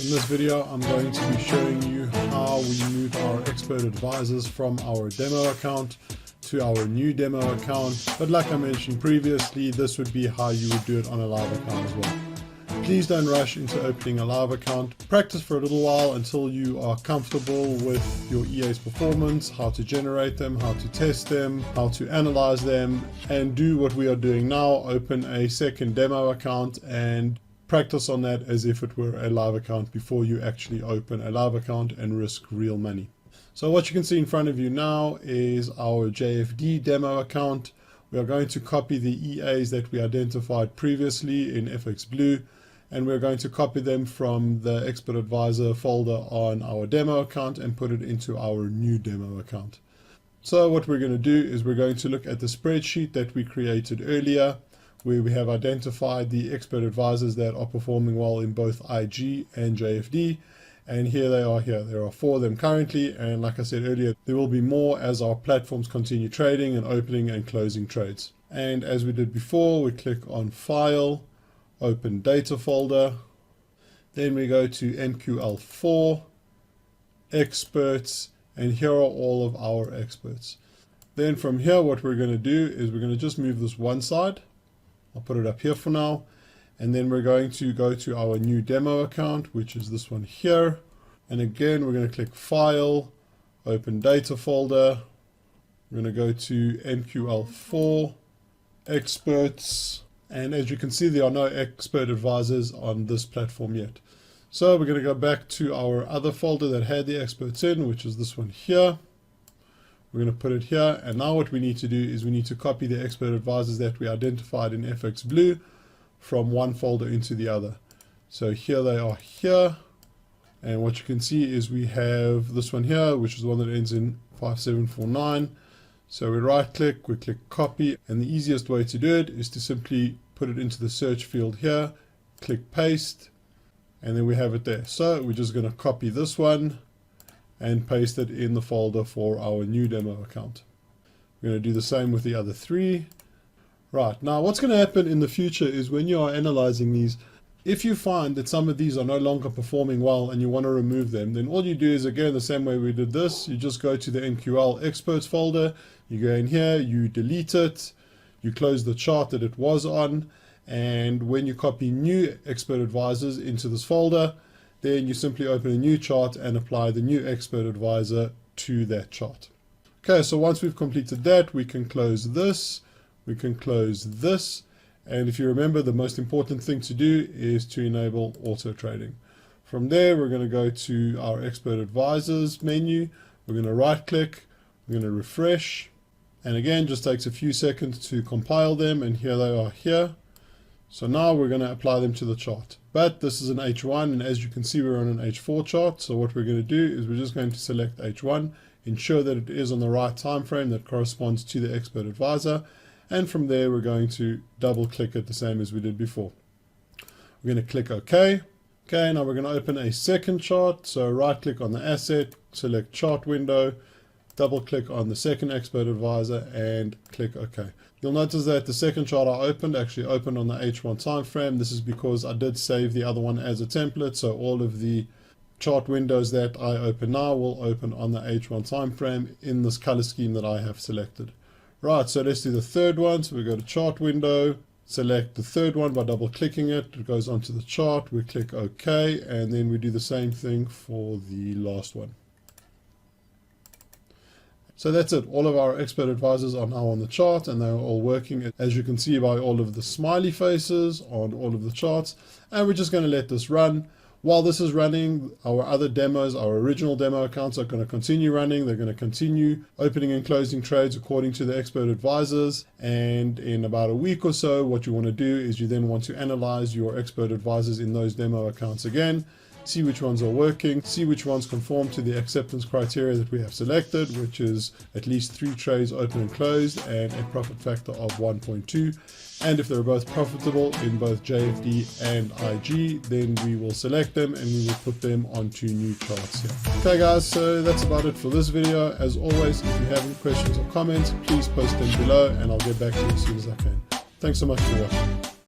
In this video, I'm going to be showing you how we moved our expert advisors from our demo account to our new demo account. But like I mentioned previously, this would be how you would do it on a live account as well. Please don't rush into opening a live account. Practice for a little while until you are comfortable with your EA's performance, how to generate them, how to test them, how to analyze them, and do what we are doing now. Open a second demo account and practice on that as if it were a live account before you actually open a live account and risk real money. So what you can see in front of you now is our JFD Demo account. We are going to copy the EAs that we identified previously in FX Blue, and we're going to copy them from the Expert Advisor folder on our demo account and put it into our new demo account. So what we're going to do is we're going to look at the spreadsheet that we created earlier, where we have identified the expert advisors that are performing well in both IG and JFD. And here they are here. There are 4 of them currently, and like I said earlier, there will be more as our platforms continue trading and opening and closing trades. And as we did before, we click on File, Open Data Folder. Then we go to MQL4, Experts, and here are all of our experts. Then from here, what we're going to do is we're going to just move this one side. I'll put it up here for now. And then we're going to go to our new demo account, which is this one here. And again, we're going to click File, Open Data Folder. We're going to go to MQL4, Experts. And as you can see, there are no expert advisors on this platform yet. So we're going to go back to our other folder that had the experts in, which is this one here. We're going to put it here. And now what we need to do is we need to copy the expert advisors that we identified in FX Blue from one folder into the other. So here they are here. And what you can see is we have this one here, which is the one that ends in 5749. So we right click, we click copy, and the easiest way to do it is to simply put it into the search field here, click paste, and then we have it there. So we're just going to copy this one and paste it in the folder for our new demo account. We're going to do the same with the other 3. Right, now what's going to happen in the future is when you are analyzing these, if you find that some of these are no longer performing well and you want to remove them, then all you do is, again, the same way we did this, you just go to the MQL experts folder, you go in here, you delete it, you close the chart that it was on, and when you copy new expert advisors into this folder, then you simply open a new chart and apply the new expert advisor to that chart. Okay, so once we've completed that, we can close this, we can close this. And if you remember, the most important thing to do is to enable auto trading. From there, we're going to go to our expert advisors menu. We're going to right click, we're going to refresh. And again, just takes a few seconds to compile them. And here they are here. So now we're going to apply them to the chart. But this is an H1. And as you can see, we're on an H4 chart. So what we're going to do is we're just going to select H1, ensure that it is on the right time frame that corresponds to the expert advisor. And from there, we're going to double click it the same as we did before. We're going to click OK. Okay, now we're going to open a second chart. So right click on the asset, select chart window, double click on the second expert advisor and click OK. You'll notice that the second chart I opened actually opened on the H1 time frame. This is because I did save the other one as a template. So all of the chart windows that I open now will open on the H1 time frame in this color scheme that I have selected. Right, so let's do the third one. So we go to chart window, select the third one by double clicking it. It goes onto the chart. We click OK, and then we do the same thing for the last one. So that's it. All of our expert advisors are now on the chart and they're all working, as you can see by all of the smiley faces on all of the charts. And we're just going to let this run. While this is running, our other demos, our original demo accounts are going to continue running. They're going to continue opening and closing trades according to the expert advisors. And in about a week or so, what you want to do is you then want to analyze your expert advisors in those demo accounts again, see which ones are working, see which ones conform to the acceptance criteria that we have selected, which is at least 3 trades open and closed and a profit factor of 1.2. And if they're both profitable in both JFD and IG, then we will select them and we will put them onto new charts here. Okay guys, so that's about it for this video. As always, if you have any questions or comments, please post them below and I'll get back to you as soon as I can. Thanks so much for watching.